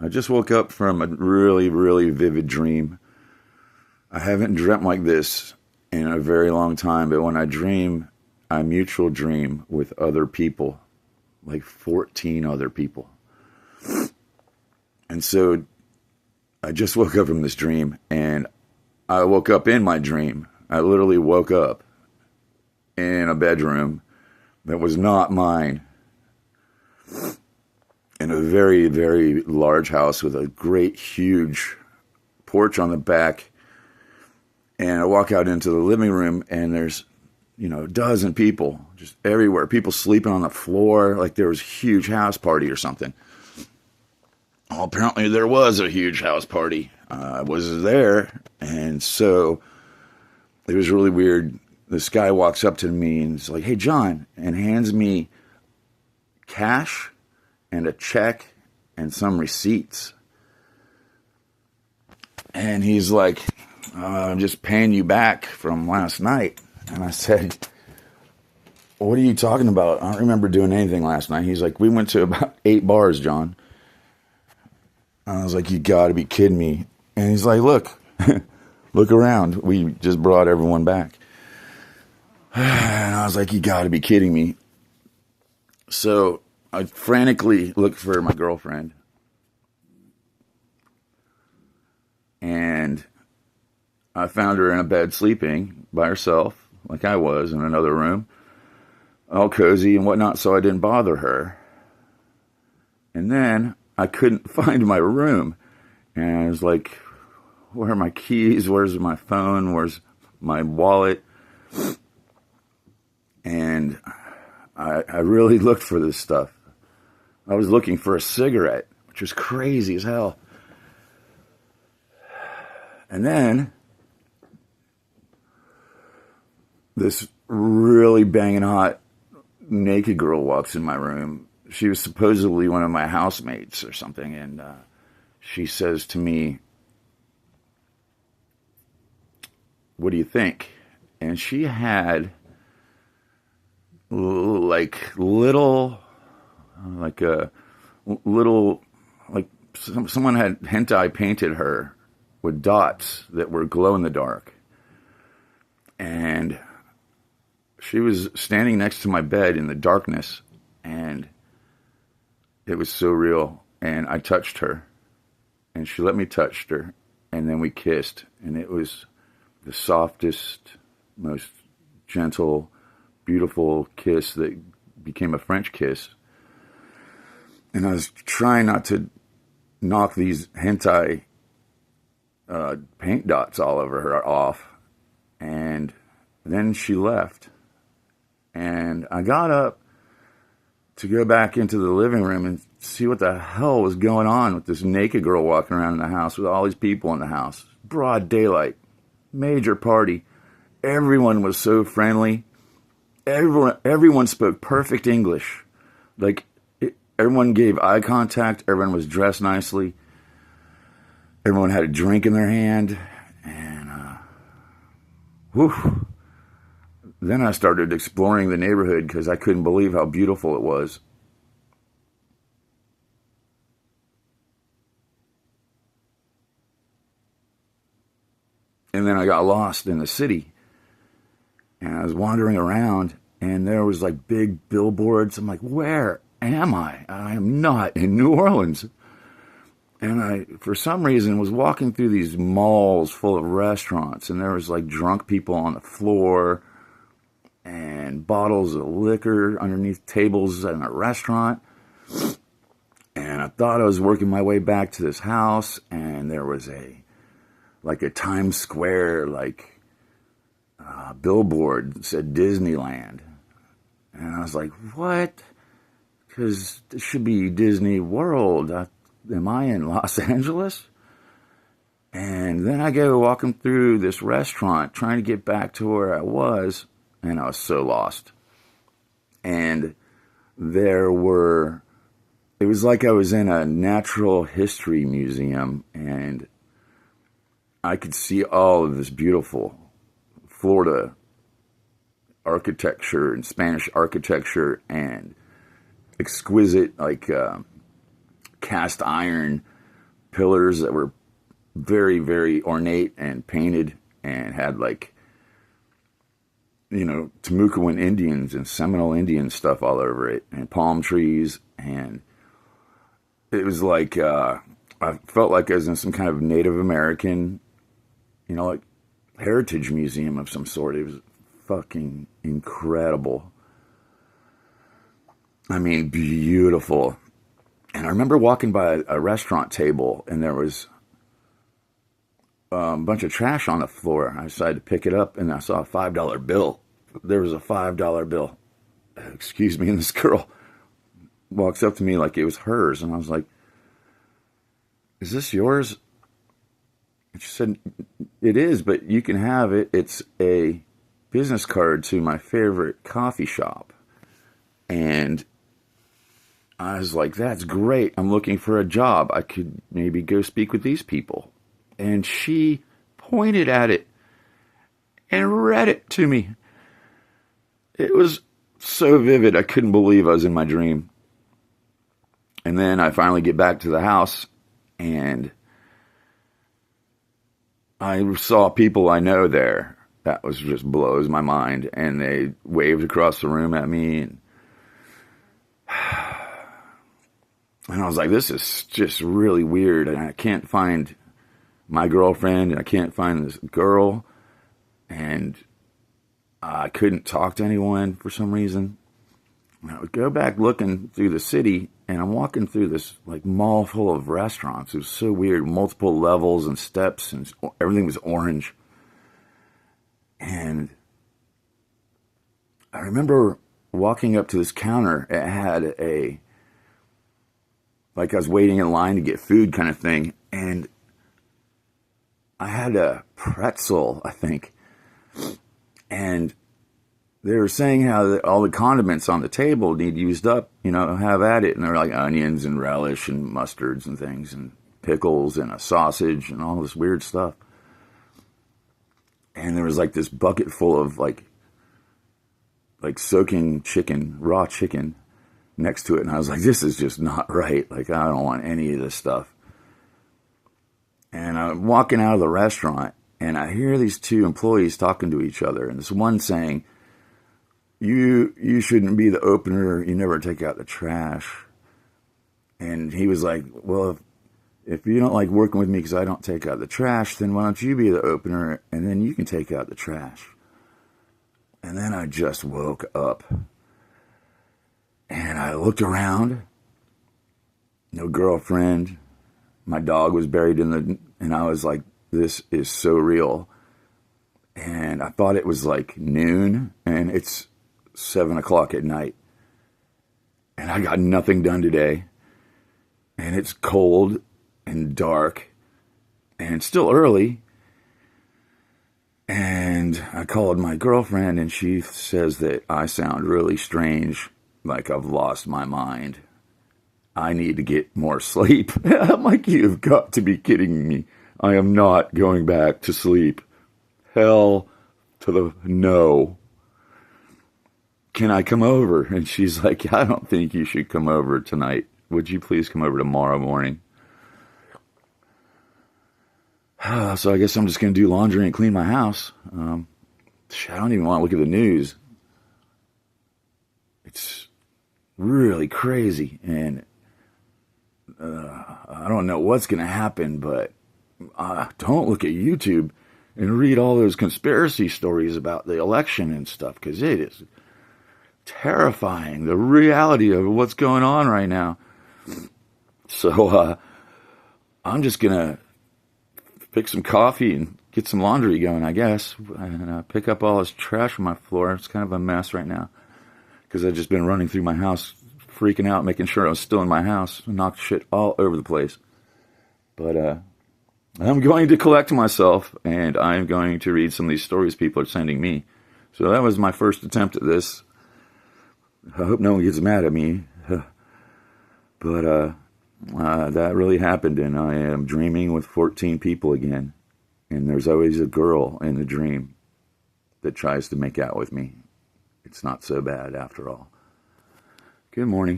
I just woke up from a really, really vivid dream. I haven't dreamt like this in a very long time, but when I dream, I mutual dream with other people, like 14 other people. And so I just woke up from this dream, and I woke up in my dream. I literally woke up in a bedroom that was not mine, in a very, very large house with a great, huge porch on the back. And I walk out into the living room, and there's, a dozen people just everywhere. People sleeping on the floor like there was a huge house party or something. Well, apparently there was a huge house party. I was there, and so it was really weird. This guy walks up to me and is like, "Hey, John," and hands me cash and a check and some receipts. And he's like, "I'm just paying you back from last night." And I said, "What are you talking about? I don't remember doing anything last night." He's like, "We went to about 8 bars, John." I was like, "You gotta be kidding me." And he's like, "Look, look around. We just brought everyone back." And I was like, "You gotta be kidding me." So I frantically looked for my girlfriend. And I found her in a bed sleeping by herself, like I was, in another room, all cozy and whatnot, so I didn't bother her. And then I couldn't find my room. And I was like, where are my keys? Where's my phone? Where's my wallet? And I really looked for this stuff. I was looking for a cigarette, which was crazy as hell. And then this really banging hot naked girl walks in my room. She was supposedly one of my housemates or something, and she says to me, "What do you think?" And she had someone had hentai painted her with dots that were glow in the dark. And she was standing next to my bed in the darkness, and it was so real. And I touched her, and she let me touch her, and then we kissed, and it was the softest, most gentle, beautiful kiss that became a French kiss. And I was trying not to knock these hentai paint dots all over her off. And then she left. And I got up to go back into the living room and see what the hell was going on with this naked girl walking around in the house with all these people in the house. Broad daylight. Major party. Everyone was so friendly. Everyone spoke perfect English. Everyone gave eye contact. Everyone was dressed nicely. Everyone had a drink in their hand. And, then I started exploring the neighborhood because I couldn't believe how beautiful it was. And then I got lost in the city. And I was wandering around, and there was big billboards. I'm like, where am I? I am not in New Orleans. And I, for some reason, was walking through these malls full of restaurants, and there was drunk people on the floor and bottles of liquor underneath tables in a restaurant. And I thought I was working my way back to this house, and there was a Times Square, billboard that said Disneyland. And I was like, what? Because this should be Disney World. Am I in Los Angeles? And then I go walking through this restaurant trying to get back to where I was, and I was so lost. And it was like I was in a natural history museum, and I could see all of this beautiful Florida architecture and Spanish architecture and exquisite, cast iron pillars that were very, very ornate and painted and had like, Timucuan Indians and Seminole Indian stuff all over it and palm trees. And it was like, I felt like I was in some kind of Native American, like heritage museum of some sort. It was fucking incredible. I mean, beautiful. And I remember walking by a restaurant table and there was a bunch of trash on the floor. I decided to pick it up and I saw a $5 bill. There was a $5 bill. Excuse me. And this girl walks up to me like it was hers. And I was like, is this yours? And she said, it is, but you can have it. It's a business card to my favorite coffee shop. And I was like, that's great. I'm looking for a job. I could maybe go speak with these people. And she pointed at it and read it to me. It was so vivid. I couldn't believe I was in my dream. And then I finally get back to the house and I saw people I know there. That was just blows my mind. And they waved across the room at me. And I was like, this is just really weird. And I can't find my girlfriend. And I can't find this girl. And I couldn't talk to anyone for some reason. And I would go back looking through the city. And I'm walking through this like mall full of restaurants. It was so weird. Multiple levels and steps. And everything was orange. And I remember walking up to this counter. It had like I was waiting in line to get food kind of thing. And I had a pretzel, I think. And they were saying how all the condiments on the table need used up, have at it. And they're like onions and relish and mustards and things and pickles and a sausage and all this weird stuff. And there was like this bucket full of like soaking chicken, raw chicken next to it. And I was like, this is just not right. Like, I don't want any of this stuff. And I'm walking out of the restaurant and I hear these two employees talking to each other. And this one saying, you shouldn't be the opener. You never take out the trash. And he was like, well, if you don't like working with me because I don't take out the trash, then why don't you be the opener and then you can take out the trash. And then I just woke up. And I looked around. No girlfriend. My dog was buried and I was like, this is so real. And I thought it was like noon and it's 7:00 at night. And I got nothing done today. And it's cold and dark and it's still early. And I called my girlfriend and she says that I sound really strange, like I've lost my mind. I need to get more sleep. I'm like, you've got to be kidding me. I am not going back to sleep. Hell to the no. Can I come over? And she's like, I don't think you should come over tonight. Would you please come over tomorrow morning? So I guess I'm just going to do laundry and clean my house. I don't even want to look at the news. It's really crazy. And I don't know what's going to happen, but don't look at YouTube and read all those conspiracy stories about the election and stuff, because it is terrifying, the reality of what's going on right now. So I'm just going to fix some coffee and get some laundry going, I guess, and pick up all this trash from my floor. It's kind of a mess right now because I've just been running through my house, freaking out, making sure I was still in my house, knocked shit all over the place. But I'm going to collect myself, and I'm going to read some of these stories people are sending me. So that was my first attempt at this. I hope no one gets mad at me. But that really happened, and I am dreaming with 14 people again. And there's always a girl in the dream that tries to make out with me. It's not so bad after all. Good morning.